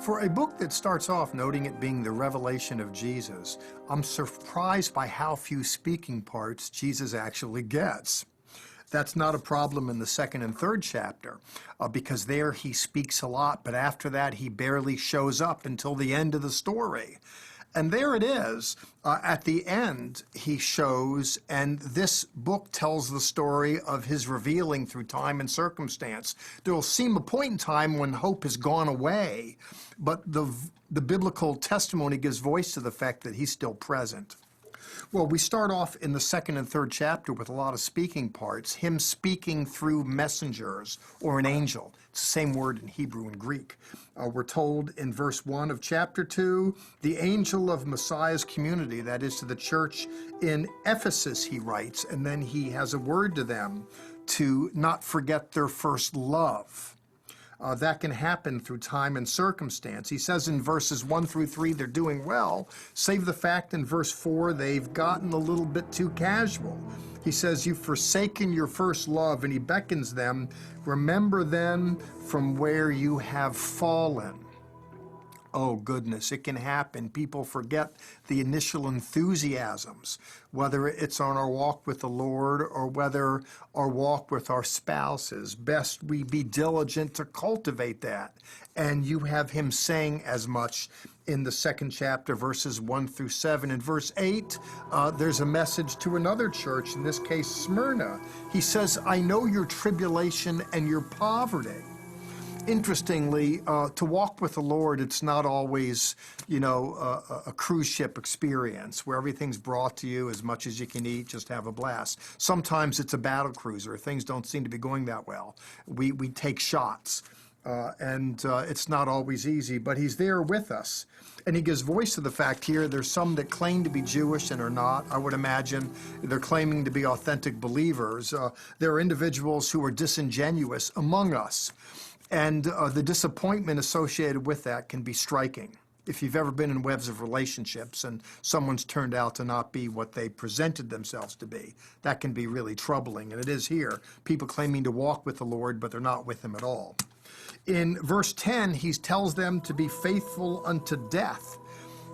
For a book that starts off noting it being the revelation of Jesus, I'm surprised by how few speaking parts Jesus actually gets. That's not a problem in the second and third chapter, because there he speaks a lot, but after that he barely shows up until the end of the story. And there it is. At the end, he shows, and this book tells the story of his revealing through time and circumstance. There will seem a point in time when hope has gone away, but the biblical testimony gives voice to the fact that he's still present. Well, we start off in the second and third chapter with a lot of speaking parts, him speaking through messengers or an angel. It's the same word in Hebrew and Greek. We're told in verse 1 of chapter 2, the angel of Messiah's community, that is to the church in Ephesus, he writes, and then he has a word to them to not forget their first love. That can happen through time and circumstance. He says in verses 1 through 3 they're doing well, save the fact in verse 4 they've gotten a little bit too casual. He says, you've forsaken your first love, and he beckons them, remember then from where you have fallen. Oh goodness, it can happen. People forget the initial enthusiasms, whether it's on our walk with the Lord or whether our walk with our spouses. Best we be diligent to cultivate that. And you have him saying as much in the second chapter, verses 1 through 7. In verse 8, there's a message to another church, in this case Smyrna. He says, I know your tribulation and your poverty. Interestingly, to walk with the Lord, it's not always, a cruise ship experience where everything's brought to you as much as you can eat, just have a blast. Sometimes it's a battle cruiser. Things don't seem to be going that well. We take shots, and it's not always easy, but he's there with us. And he gives voice to the fact here, there's some that claim to be Jewish and are not. I would imagine they're claiming to be authentic believers. There are individuals who are disingenuous among us. And the disappointment associated with that can be striking. If you've ever been in webs of relationships and someone's turned out to not be what they presented themselves to be, that can be really troubling. And it is here. People claiming to walk with the Lord, but they're not with him at all. In verse 10, he tells them to be faithful unto death.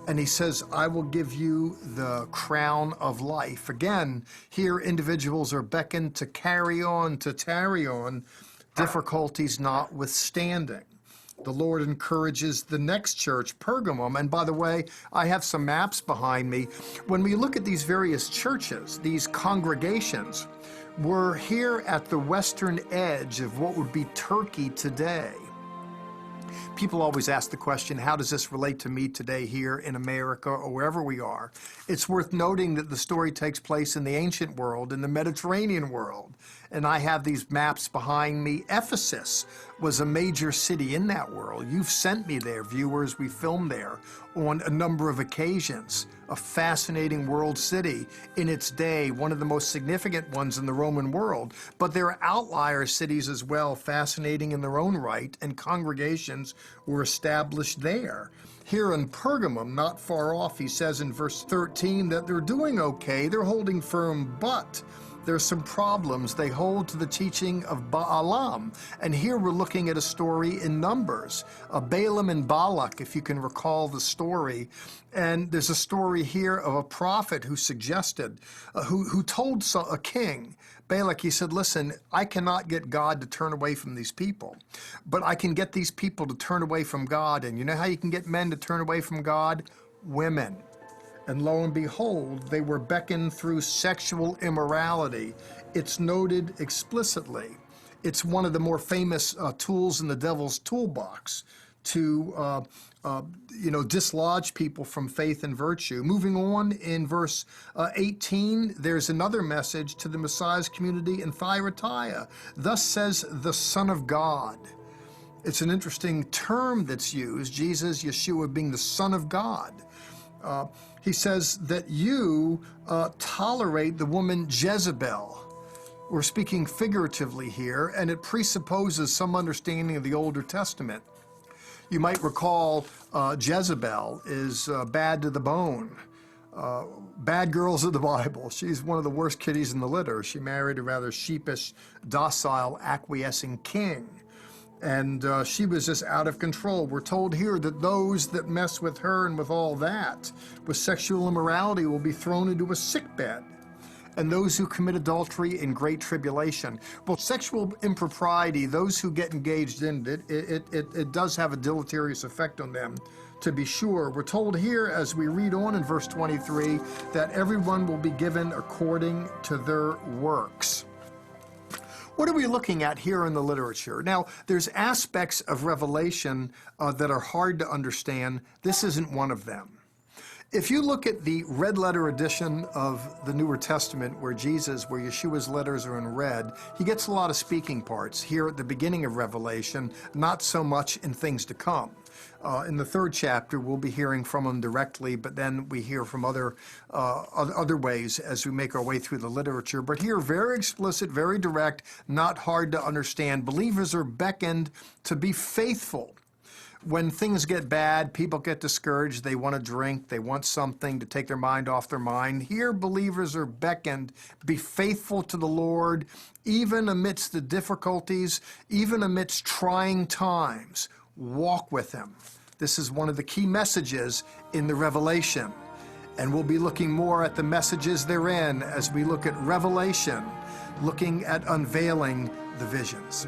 And he says, I will give you the crown of life. Again, here individuals are beckoned to carry on, to tarry on, difficulties notwithstanding. The Lord encourages the next church, Pergamum. And by the way, I have some maps behind me. When we look at these various churches, these congregations, we're here at the western edge of what would be Turkey today. People always ask the question, how does this relate to me today here in America or wherever we are? It's worth noting that the story takes place in the ancient world, in the Mediterranean world. And I have these maps behind me. Ephesus was a major city in that world. You've sent me there, viewers. We filmed there on a number of occasions. A fascinating world city in its day, one of the most significant ones in the Roman world. But there are outlier cities as well, fascinating in their own right, and congregations were established there. Here in Pergamum, not far off, he says in verse 13 that they're doing okay, they're holding firm, but there's some problems. They hold to the teaching of Balaam. And here we're looking at a story in Numbers, Balaam and Balak, if you can recall the story. And there's a story here of a prophet who suggested, who told a king, Balak, he said, listen, I cannot get God to turn away from these people, but I can get these people to turn away from God. And you know how you can get men to turn away from God? Women. And lo and behold, they were beckoned through sexual immorality. It's noted explicitly. It's one of the more famous tools in the devil's toolbox to dislodge people from faith and virtue. Moving on in verse 18, there's another message to the Messiah's community in Thyatira. Thus says the Son of God. It's an interesting term that's used, Jesus, Yeshua being the Son of God. He says that you tolerate the woman Jezebel. We're speaking figuratively here, and it presupposes some understanding of the Older Testament. You might recall Jezebel is bad to the bone. Bad girls of the Bible. She's one of the worst kitties in the litter. She married a rather sheepish, docile, acquiescing king. And she was just out of control. We're told here that those that mess with her and with all that, with sexual immorality, will be thrown into a sickbed. And those who commit adultery in great tribulation. Well, sexual impropriety, those who get engaged in it, it does have a deleterious effect on them, to be sure. We're told here, as we read on in verse 23, that everyone will be given according to their works. What are we looking at here in the literature? Now, there's aspects of Revelation that are hard to understand. This isn't one of them. If you look at the red letter edition of the Newer Testament, where Yeshua's letters are in red, he gets a lot of speaking parts here at the beginning of Revelation, not so much in things to come. In the 3rd chapter, we'll be hearing from him directly, but then we hear from other ways as we make our way through the literature. But here, very explicit, very direct, not hard to understand. Believers are beckoned to be faithful. When things get bad, people get discouraged, they want to drink, they want something to take their mind off their mind. Here, believers are beckoned, be faithful to the Lord, even amidst the difficulties, even amidst trying times. Walk with Him. This is one of the key messages in the Revelation. And we'll be looking more at the messages therein as we look at Revelation, looking at unveiling the visions.